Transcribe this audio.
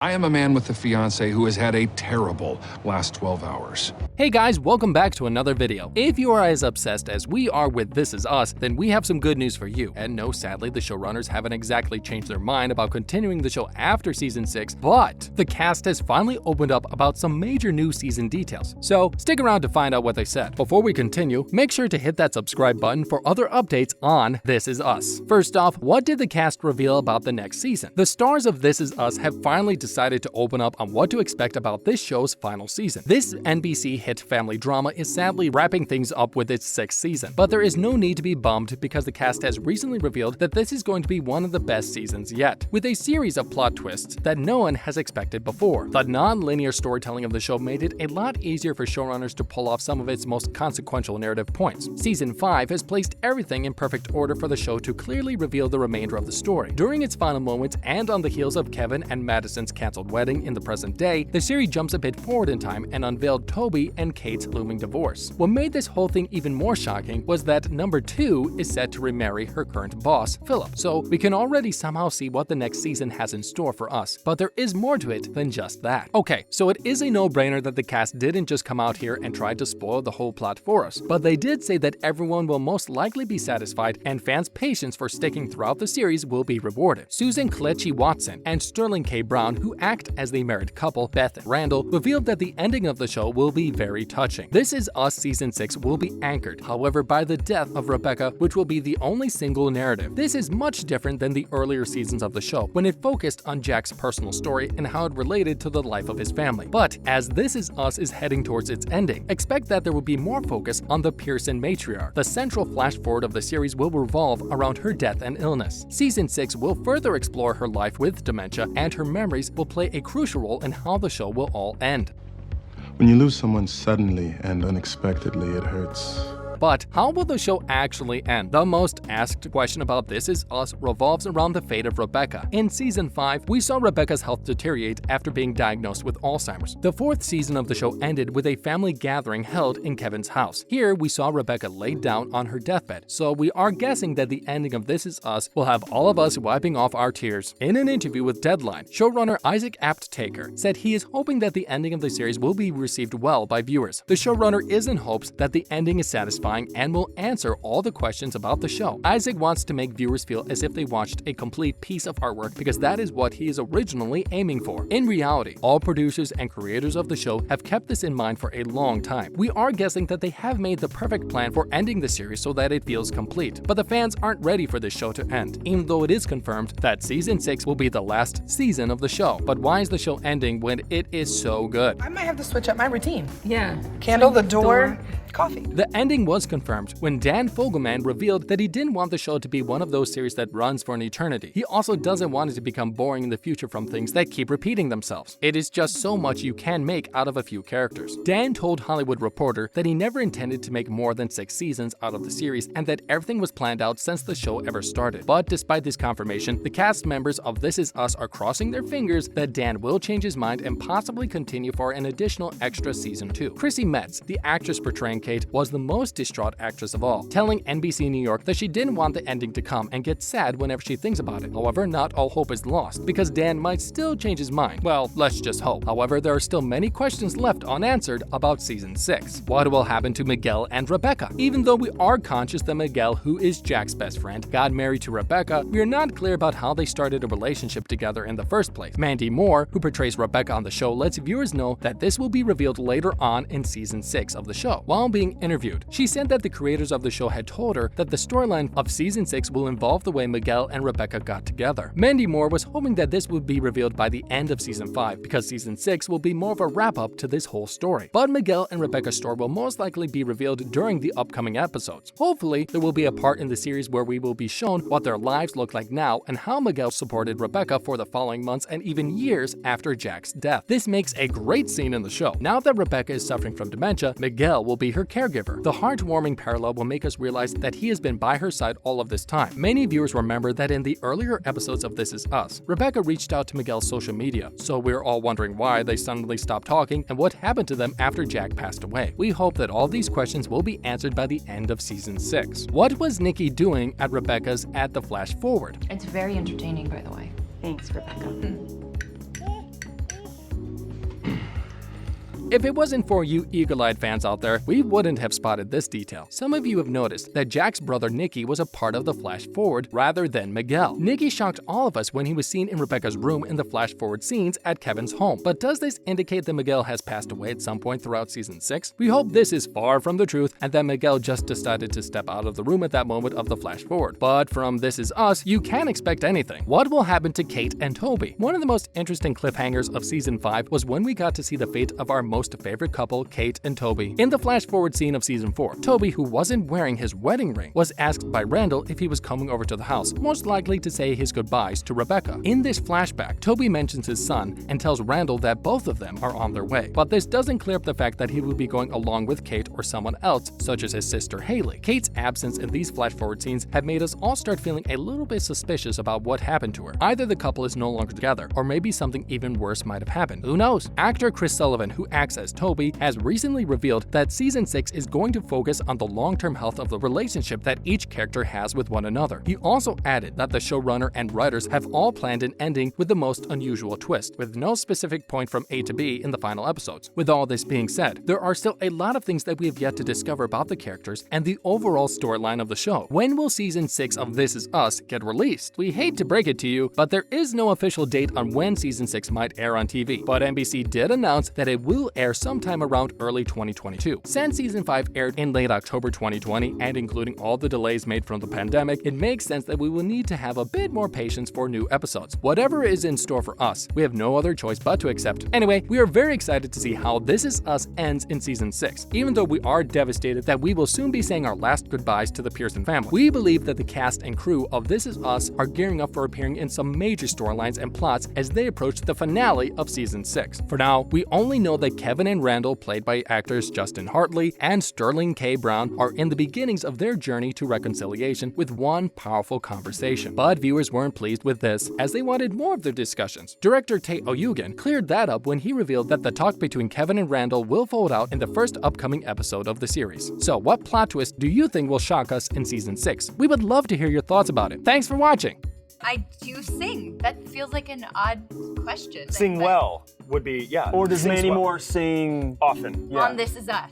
I am a man with a fiance who has had a terrible last 12 hours. Hey guys, welcome back to another video. If you are as obsessed as we are with This Is Us, then we have some good news for you. And no, sadly, the showrunners haven't exactly changed their mind about continuing the show after season 6, but the cast has finally opened up about some major new season details. So stick around to find out what they said. Before we continue, make sure to hit that subscribe button for other updates on This Is Us. First off, what did the cast reveal about the next season? The stars of This Is Us have finally decided to open up on what to expect about this show's final season. This NBC hit family drama is sadly wrapping things up with its 6th season, but there is no need to be bummed because the cast has recently revealed that this is going to be one of the best seasons yet, with a series of plot twists that no one has expected before. The non-linear storytelling of the show made it a lot easier for showrunners to pull off some of its most consequential narrative points. Season 5 has placed everything in perfect order for the show to clearly reveal the remainder of the story. During its final moments and on the heels of Kevin and Madison's canceled wedding in the present day, the series jumps a bit forward in time and unveiled Toby and Kate's looming divorce. What made this whole thing even more shocking was that number 2 is set to remarry her current boss, Philip. So we can already somehow see what the next season has in store for us, but there is more to it than just that. Okay, so it is a no-brainer that the cast didn't just come out here and try to spoil the whole plot for us, but they did say that everyone will most likely be satisfied and fans' patience for sticking throughout the series will be rewarded. Susan Kelechi Watson and Sterling K. Brown, who act as the married couple, Beth and Randall, revealed that the ending of the show will be very touching. This Is Us Season 6 will be anchored, however, by the death of Rebecca, which will be the only single narrative. This is much different than the earlier seasons of the show, when it focused on Jack's personal story and how it related to the life of his family. But as This Is Us is heading towards its ending, expect that there will be more focus on the Pearson matriarch. The central flash-forward of the series will revolve around her death and illness. Season 6 will further explore her life with dementia, and her memories will play a crucial role in how the show will all end. When you lose someone suddenly and unexpectedly, it hurts. But how will the show actually end? The most asked question about This Is Us revolves around the fate of Rebecca. In season 5, we saw Rebecca's health deteriorate after being diagnosed with Alzheimer's. The 4th season of the show ended with a family gathering held in Kevin's house. Here, we saw Rebecca laid down on her deathbed, so we are guessing that the ending of This Is Us will have all of us wiping off our tears. In an interview with Deadline, showrunner Isaac Apt-Taker said he is hoping that the ending of the series will be received well by viewers. The showrunner is in hopes that the ending is satisfying and will answer all the questions about the show. Isaac wants to make viewers feel as if they watched a complete piece of artwork because that is what he is originally aiming for. In reality, all producers and creators of the show have kept this in mind for a long time. We are guessing that they have made the perfect plan for ending the series so that it feels complete, but the fans aren't ready for this show to end, even though it is confirmed that season 6 will be the last season of the show. But why is the show ending when it is so good? I might have to switch up my routine. Yeah. Candle, the door, coffee. The ending was confirmed when Dan Fogelman revealed that he didn't want the show to be one of those series that runs for an eternity. He also doesn't want it to become boring in the future from things that keep repeating themselves. It is just so much you can make out of a few characters. Dan told Hollywood Reporter that he never intended to make more than 6 seasons out of the series and that everything was planned out since the show ever started. But despite this confirmation, the cast members of This Is Us are crossing their fingers that Dan will change his mind and possibly continue for an additional extra season 2. Chrissy Metz, the actress portraying Kate, was the most distraught actress of all, telling NBC New York that she didn't want the ending to come and gets sad whenever she thinks about it. However, not all hope is lost, because Dan might still change his mind. Well, let's just hope. However, there are still many questions left unanswered about season 6. What will happen to Miguel and Rebecca? Even though we are conscious that Miguel, who is Jack's best friend, got married to Rebecca, we are not clear about how they started a relationship together in the first place. Mandy Moore, who portrays Rebecca on the show, lets viewers know that this will be revealed later on in season 6 of the show. While being interviewed, she said that the creators of the show had told her that the storyline of season 6 will involve the way Miguel and Rebecca got together. Mandy Moore was hoping that this would be revealed by the end of season 5 because season 6 will be more of a wrap-up to this whole story. But Miguel and Rebecca's story will most likely be revealed during the upcoming episodes. Hopefully, there will be a part in the series where we will be shown what their lives look like now and how Miguel supported Rebecca for the following months and even years after Jack's death. This makes a great scene in the show. Now that Rebecca is suffering from dementia, Miguel will be her caregiver. The heartwarming parallel will make us realize that he has been by her side all of this time. Many viewers remember that in the earlier episodes of This Is Us, Rebecca reached out to Miguel's social media, so we're all wondering why they suddenly stopped talking and what happened to them after Jack passed away. We hope that all these questions will be answered by the end of season 6. What was Nikki doing at Rebecca's at the Flash Forward? It's very entertaining, by the way. Thanks, Rebecca. If it wasn't for you eagle-eyed fans out there, we wouldn't have spotted this detail. Some of you have noticed that Jack's brother Nicky was a part of the flash forward rather than Miguel. Nicky shocked all of us when he was seen in Rebecca's room in the flash forward scenes at Kevin's home. But does this indicate that Miguel has passed away at some point throughout season 6? We hope this is far from the truth and that Miguel just decided to step out of the room at that moment of the flash forward. But from This Is Us, you can expect anything. What will happen to Kate and Toby? One of the most interesting cliffhangers of season 5 was when we got to see the fate of our most favorite couple, Kate and Toby. In the flash forward scene of season 4, Toby, who wasn't wearing his wedding ring, was asked by Randall if he was coming over to the house, most likely to say his goodbyes to Rebecca. In this flashback, Toby mentions his son and tells Randall that both of them are on their way. But this doesn't clear up the fact that he would be going along with Kate or someone else, such as his sister Haley. Kate's absence in these flash forward scenes have made us all start feeling a little bit suspicious about what happened to her. Either the couple is no longer together, or maybe something even worse might have happened. Who knows? Actor Chris Sullivan, who acts as Toby, has recently revealed that season 6 is going to focus on the long-term health of the relationship that each character has with one another. He also added that the showrunner and writers have all planned an ending with the most unusual twist, with no specific point from A to B in the final episodes. With all this being said, there are still a lot of things that we have yet to discover about the characters and the overall storyline of the show. When will season 6 of This Is Us get released? We hate to break it to you, but there is no official date on when season 6 might air on TV, but NBC did announce that it will air sometime around early 2022. Since season 5 aired in late October 2020, and including all the delays made from the pandemic, it makes sense that we will need to have a bit more patience for new episodes. Whatever is in store for us, we have no other choice but to accept. Anyway, we are very excited to see how This Is Us ends in season 6. Even though we are devastated that we will soon be saying our last goodbyes to the Pearson family, we believe that the cast and crew of This Is Us are gearing up for appearing in some major storylines and plots as they approach the finale of season 6. For now, we only know that Kevin and Randall, played by actors Justin Hartley and Sterling K. Brown, are in the beginnings of their journey to reconciliation with one powerful conversation. But viewers weren't pleased with this, as they wanted more of their discussions. Director Tae Oyugan cleared that up when he revealed that the talk between Kevin and Randall will fold out in the first upcoming episode of the series. So what plot twist do you think will shock us in season 6? We would love to hear your thoughts about it. Thanks for watching! I do sing. That feels like an odd question. Sing well would be, yeah. Or does Sings Mandy well. Moore sing Often. Yeah. On This Is Us.